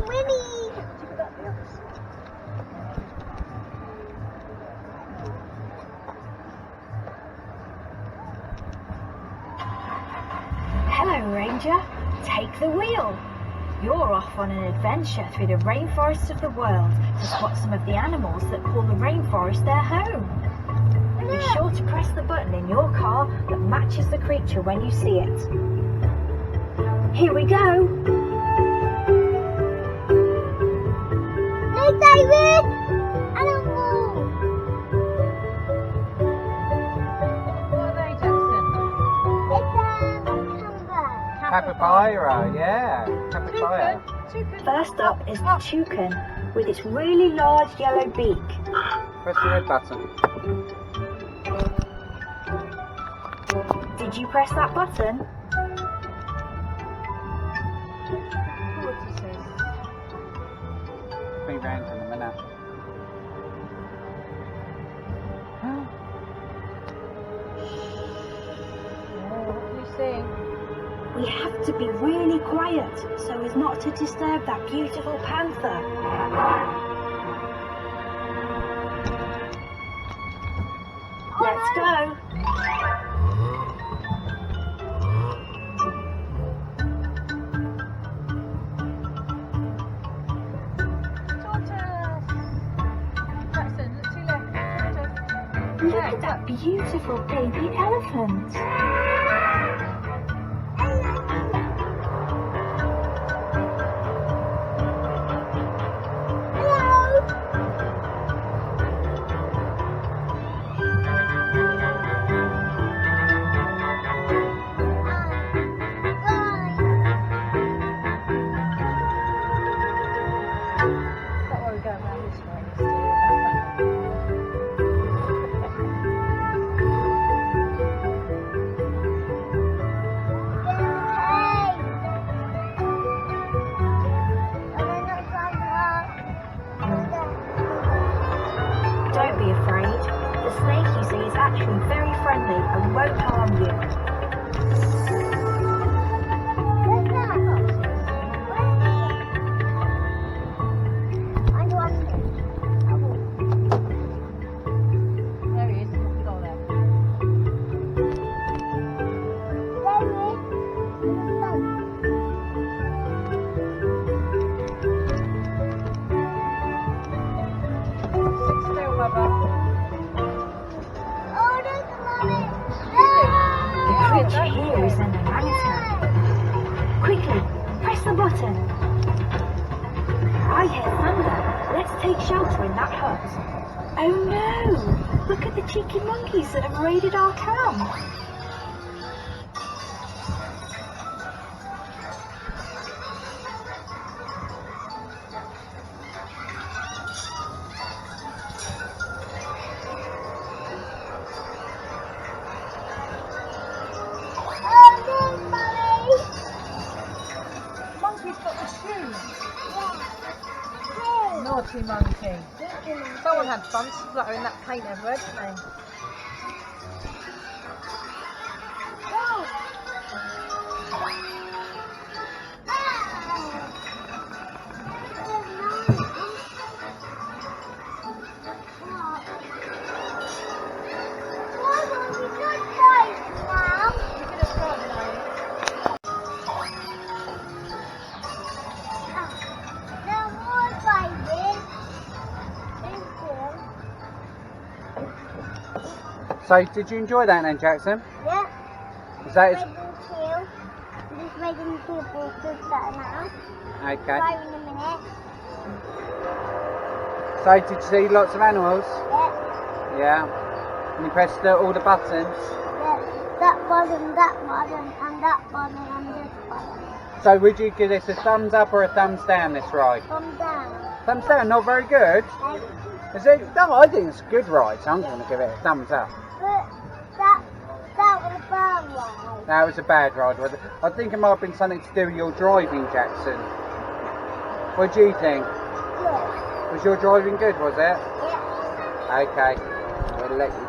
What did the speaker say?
Winnie! Hello, Ranger. Take the wheel. You're off on an adventure through the rainforests of the world to spot some of the animals that call the rainforest their home. Be sure to press the button in your car that matches the creature when you see it. Here we go. Hey, David! Animal! What are they, Jackson? It's Capybara, yeah. Capybara. Toucan. First up is the toucan with its really large yellow beak. Press the red button. Did you press that button? Tortoises. Be round in a minute. What do you see? We have to be really quiet so as not to disturb that beautiful panther. Let's go. Jackson, look to your left. Tortoise. Look at that beautiful baby elephant. Not where we're going round this way. Don't be afraid. The snake you see is actually very friendly and won't harm you. There he is. Go there. Sit still, Bubba. The creature here is an orangutan. Quickly, press the button. I hear thunder. Let's take shelter in that hut. Oh no! Look at the cheeky monkeys that have raided our camp. Monkey's got the shoe. Naughty monkey. Someone had fun splattering that paint everywhere, didn't they? You could have tried it, are you? So, did you enjoy that then, Jackson? Yeah. Is that Just making people do that now. okay? Bye in a minute. So, did you see lots of animals? Yeah. Yeah. And you pressed all the buttons? Yeah. That button, and that button, and this button. So, would you give this a thumbs up or a thumbs down, this ride? Come down. Thumbs down, not very good. Like, Is it? No, I think it's a good ride, so I'm going to give it a thumbs up. but that was a bad one. That was a bad ride, was it? I think it might have been something to do with your driving, Jackson. What do you think? Yeah. Was your driving good, was it? Yeah. Okay. We'll let you